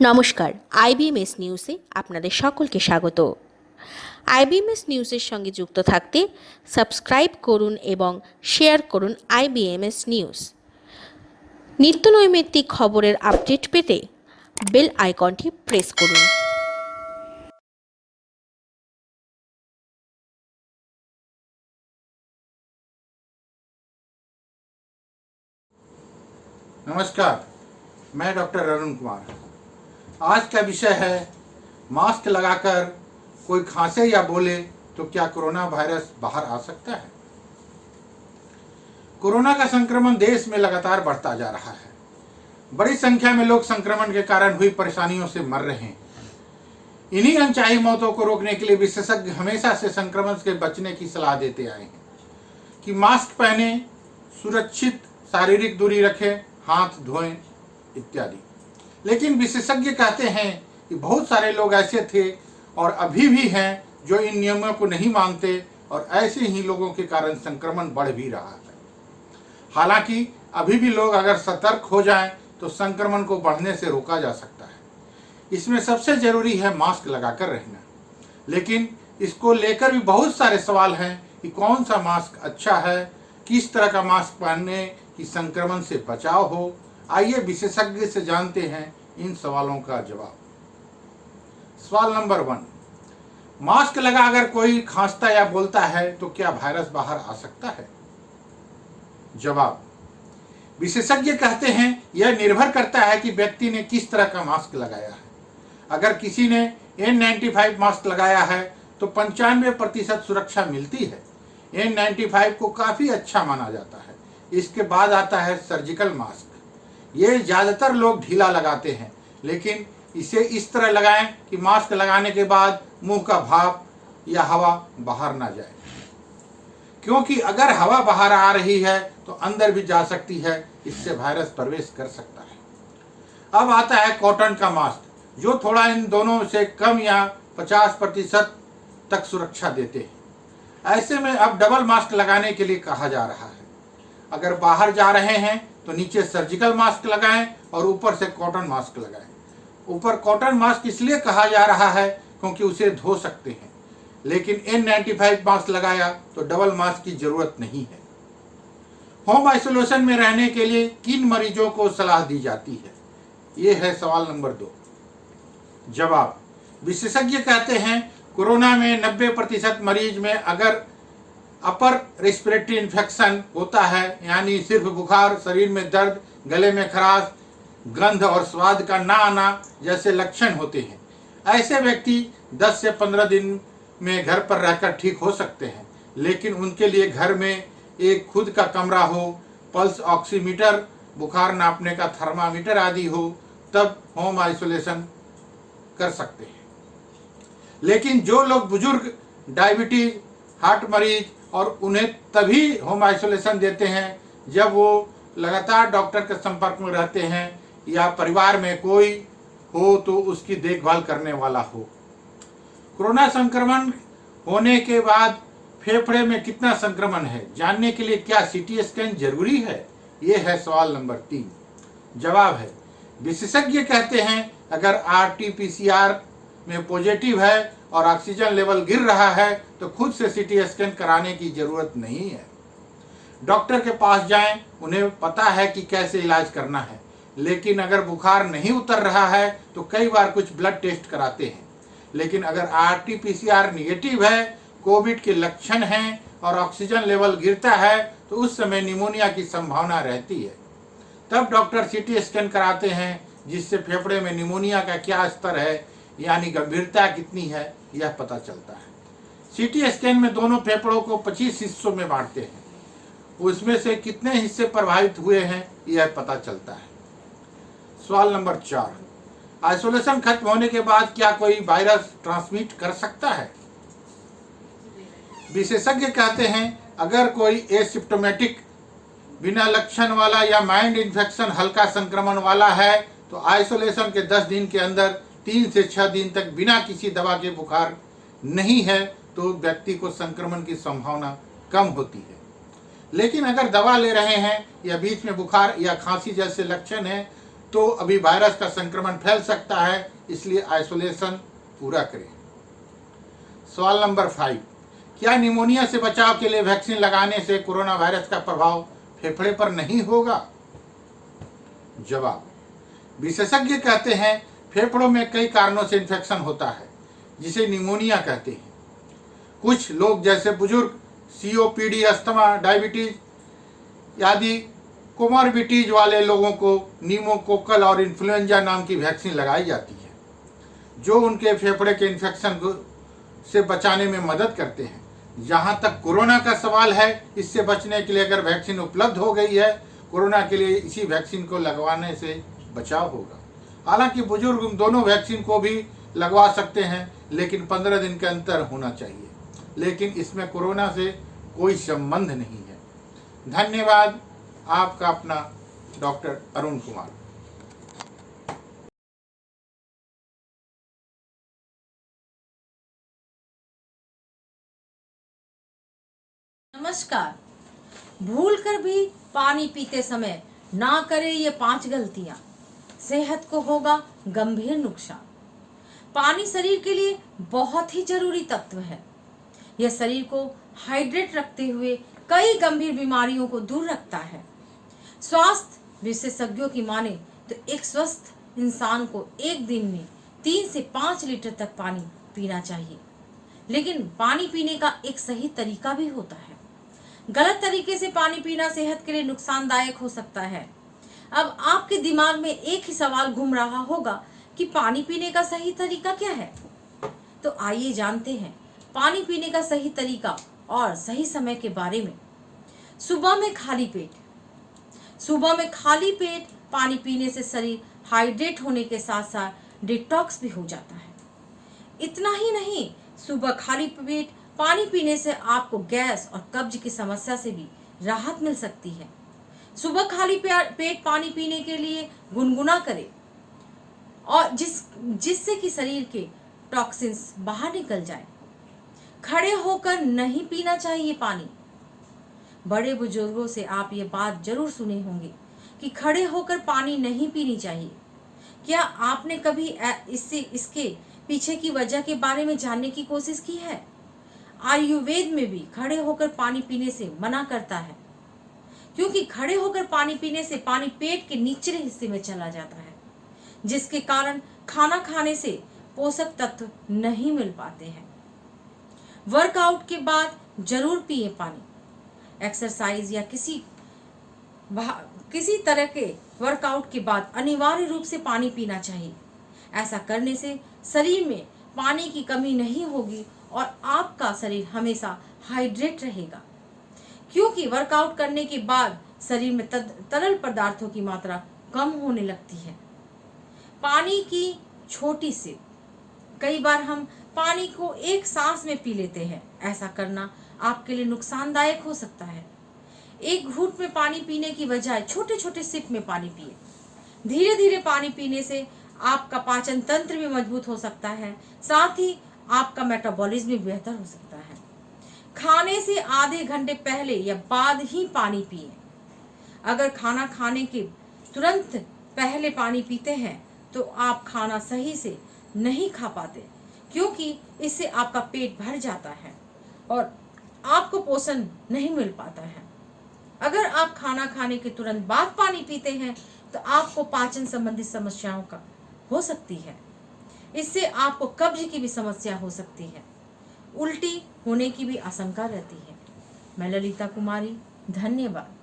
নমস্কার, আইবিএমএস নিউজে আপনাদের সকলকে স্বাগত। আইবিএমএস নিউজের সঙ্গে যুক্ত থাকতে সাবস্ক্রাইব করুন এবং শেয়ার করুন আইবিএমএস নিউজ। নিত্য নৈমিত্তিক খবরের আপডেট পেতে বেল আইকনটি প্রেস করুন। नमस्कार, मैं डॉक्टर अरुण कुमार। आज का विषय है मास्क लगाकर कोई खांसे या बोले तो क्या कोरोना वायरस बाहर आ सकता है। कोरोना का संक्रमण देश में लगातार बढ़ता जा रहा है। बड़ी संख्या में लोग संक्रमण के कारण हुई परेशानियों से मर रहे हैं। इन्हीं अनचाही मौतों को रोकने के लिए विशेषज्ञ हमेशा से संक्रमण से बचने की सलाह देते आए हैं कि मास्क पहने, सुरक्षित शारीरिक दूरी रखें, हाथ धोएं इत्यादि। लेकिन विशेषज्ञ कहते हैं कि बहुत सारे लोग ऐसे थे और अभी भी हैं जो इन नियमों को नहीं मानते और ऐसे ही लोगों के कारण संक्रमण बढ़ भी रहा है। हालांकि अभी भी लोग अगर सतर्क हो जाएं तो संक्रमण को बढ़ने से रोका जा सकता है। इसमें सबसे जरूरी है मास्क लगाकर रहना। लेकिन इसको लेकर भी बहुत सारे सवाल हैं कि कौन सा मास्क अच्छा है, किस तरह का मास्क पहनने कि संक्रमण से बचाव हो। आइए विशेषज्ञ से जानते हैं इन सवालों का जवाब। सवाल नंबर 1, मास्क लगा अगर कोई खांसता या बोलता है तो क्या वायरस बाहर आ सकता है? जवाब, विशेषज्ञ कहते हैं यह निर्भर करता है कि व्यक्ति ने किस तरह का मास्क लगाया है। अगर किसी ने N95 मास्क लगाया है तो 95% सुरक्षा मिलती है। N95 को काफी अच्छा माना जाता है। इसके बाद आता है सर्जिकल मास्क। ये ज़्यादातर लोग ढीला लगाते हैं, लेकिन इसे इस तरह लगाएं कि मास्क लगाने के बाद मुंह का भाप या हवा बाहर ना जाए, क्योंकि अगर हवा बाहर आ रही है तो अंदर भी जा सकती है, इससे वायरस प्रवेश कर सकता है। अब आता है कॉटन का मास्क, जो थोड़ा इन दोनों से कम या 50% तक सुरक्षा देते हैं। ऐसे में अब डबल मास्क लगाने के लिए कहा जा रहा है। अगर बाहर जा रहे हैं तो नीचे सर्जिकल मास्क लगाएं और ऊपर से कॉटन मास्क लगाएं। ऊपर कॉटन मास्क इसलिए कहा जा रहा है क्योंकि उसे धो सकते हैं, लेकिन N95 मास्क लगाया तो डबल मास्क की जरूरत नहीं है। होम आइसोलेशन में रहने के लिए किन मरीजों को सलाह दी जाती है? ये है सवाल नंबर 2। जवाब, विशेषज्ञ कहते हैं कोरोना में 90% मरीज में अगर अपर रेस्पिरेटरी इन्फेक्शन होता है, यानी सिर्फ बुखार, शरीर में दर्द, गले में खराश, गंध और स्वाद का ना आना जैसे लक्षण होते हैं, ऐसे व्यक्ति 10 से 15 दिन में घर पर रहकर ठीक हो सकते हैं। लेकिन उनके लिए घर में एक खुद का कमरा हो, पल्स ऑक्सीमीटर, बुखार नापने का थर्मामीटर आदि हो, तब होम आइसोलेशन कर सकते हैं। लेकिन जो लोग बुजुर्ग, डायबिटीज, हार्ट मरीज और उन्हें तभी होम आइसोलेशन देते हैं जब वो लगातार डॉक्टर के संपर्क में रहते हैं या परिवार में कोई हो तो उसकी देखभाल करने वाला हो। कोरोना संक्रमण होने के बाद फेफड़े में कितना संक्रमण है जानने के लिए क्या सीटी स्कैन जरूरी है? ये है सवाल नंबर 3। जवाब है, विशेषज्ञ कहते हैं अगर RT-PCR में पॉजिटिव है और ऑक्सीजन लेवल गिर रहा है तो खुद से सीटी स्कैन कराने की जरूरत नहीं है। डॉक्टर के पास जाएं, उन्हें पता है कि कैसे इलाज करना है। लेकिन अगर बुखार नहीं उतर रहा है तो कई बार कुछ ब्लड टेस्ट कराते हैं। लेकिन अगर RT-PCR निगेटिव है, कोविड के लक्षण हैं और ऑक्सीजन लेवल गिरता है तो उस समय निमोनिया की संभावना रहती है। तब डॉक्टर सीटी स्कैन कराते हैं, जिससे फेफड़े में निमोनिया का क्या स्तर है, यानी गंभीरता कितनी है, यह पता चलता है। सीटी स्कैन में दोनों फेफड़ों को 25 हिस्सों में बांटते हैं। उसमें से कितने हिस्से प्रभावित हुए हैं यह पता चलता है। सवाल नंबर 4, आइसोलेशन खत्म होने के बाद क्या कोई वायरस ट्रांसमिट कर सकता है? विशेषज्ञ कहते हैं अगर कोई एसिम्प्टोमेटिक, बिना लक्षण वाला या माइल्ड इन्फेक्शन, हल्का संक्रमण वाला है तो आइसोलेशन के 10 दिन के अंदर 3 से 6 दिन तक बिना किसी दवा के बुखार नहीं है तो व्यक्ति को संक्रमण की संभावना कम होती है। लेकिन अगर दवा ले रहे हैं या बीच में बुखार या खांसी जैसे लक्षण हैं तो अभी वायरस का संक्रमण फैल सकता है, इसलिए आइसोलेशन पूरा करें। सवाल नंबर 5, क्या निमोनिया से बचाव के लिए वैक्सीन लगाने से कोरोना वायरस का प्रभाव फेफड़े पर नहीं होगा? जवाब, विशेषज्ञ कहते हैं फेफड़ों में कई कारणों से इन्फेक्शन होता है जिसे निमोनिया कहते हैं। कुछ लोग जैसे बुजुर्ग, सीओपीडी, अस्थमा, डायबिटीज आदि कोमॉर्बिडिटीज वाले लोगों को न्यूमोकोकल और इन्फ्लुएंजा नाम की वैक्सीन लगाई जाती है जो उनके फेफड़े के इन्फेक्शन से बचाने में मदद करते हैं। जहां तक कोरोना का सवाल है, इससे बचने के लिए अगर वैक्सीन उपलब्ध हो गई है कोरोना के लिए, इसी वैक्सीन को लगवाने से बचाव होगा। हालांकि बुजुर्ग दोनों वैक्सीन को भी लगवा सकते हैं, लेकिन 15 दिन के अंतर होना चाहिए। लेकिन इसमें कोरोना से कोई संबंध नहीं है। धन्यवाद। आपका अपना डॉक्टर अरुण कुमार। नमस्कार। भूलकर भी पानी पीते समय ना करें ये 5 गलतियां, सेहत को होगा गंभीर नुकसान। पानी शरीर के लिए बहुत ही जरूरी तत्व है। यह शरीर को हाइड्रेट रखते हुए कई गंभीर बीमारियों को दूर रखता है। स्वास्थ्य विशेषज्ञों की माने तो एक स्वस्थ इंसान को एक दिन में 3 से 5 लीटर तक पानी पीना चाहिए। लेकिन पानी पीने का एक सही तरीका भी होता है। गलत तरीके से पानी पीना सेहत के लिए नुकसानदायक हो सकता है। अब आपके दिमाग में एक ही सवाल घूम रहा होगा कि पानी पीने का सही तरीका क्या है। तो आइए जानते हैं पानी पीने का सही तरीका और सही समय के बारे में। सुबह में खाली पेट पानी पीने से शरीर हाइड्रेट होने के साथ साथ डिटॉक्स भी हो जाता है। इतना ही नहीं, सुबह खाली पेट पानी पीने से आपको गैस और कब्ज की समस्या से भी राहत मिल सकती है। सुबह खाली पेट पानी पीने के लिए गुनगुना करें और जिससे कि शरीर के टॉक्सिन्स बाहर निकल जाए। खड़े होकर नहीं पीना चाहिए पानी। बड़े बुजुर्गों से आप ये बात जरूर सुने होंगे कि खड़े होकर पानी नहीं पीनी चाहिए। क्या आपने कभी इसके पीछे की वजह के बारे में जानने की कोशिश की है? आयुर्वेद में भी खड़े होकर पानी पीने से मना करता है, क्योंकि खड़े होकर पानी पीने से पानी पेट के निचले हिस्से में चला जाता है, जिसके कारण खाना खाने से पोषक तत्व नहीं मिल पाते हैं। वर्कआउट के बाद जरूर पिए पानी। एक्सरसाइज या किसी तरह के वर्कआउट के बाद अनिवार्य रूप से पानी पीना चाहिए। ऐसा करने से शरीर में पानी की कमी नहीं होगी और आपका शरीर हमेशा हाइड्रेट रहेगा, क्योंकि वर्कआउट करने के बाद शरीर में तरल पदार्थों की मात्रा कम होने लगती है। पानी की छोटी सिप, कई बार हम पानी को एक सांस में पी लेते हैं। ऐसा करना आपके लिए नुकसानदायक हो सकता है। एक घूंट में पानी पीने की बजाय छोटे छोटे सिप में पानी पिए। धीरे धीरे पानी पीने से आपका पाचन तंत्र भी मजबूत हो सकता है, साथ ही आपका मेटाबॉलिज्म भी बेहतर हो सकता है। खाने से आधे घंटे पहले या बाद ही पानी पिए। अगर खाना खाने के तुरंत पहले पानी पीते हैं तो आप खाना सही से नहीं खा पाते, क्योंकि इससे आपका पेट भर जाता है और आपको पोषण नहीं मिल पाता है। अगर आप खाना खाने के तुरंत बाद पानी पीते हैं तो आपको पाचन संबंधी समस्याओं का हो सकती है। इससे आपको कब्ज की भी समस्या हो सकती है, उल्टी होने की भी आशंका रहती है। मैं ललिता कुमारी, धन्यवाद।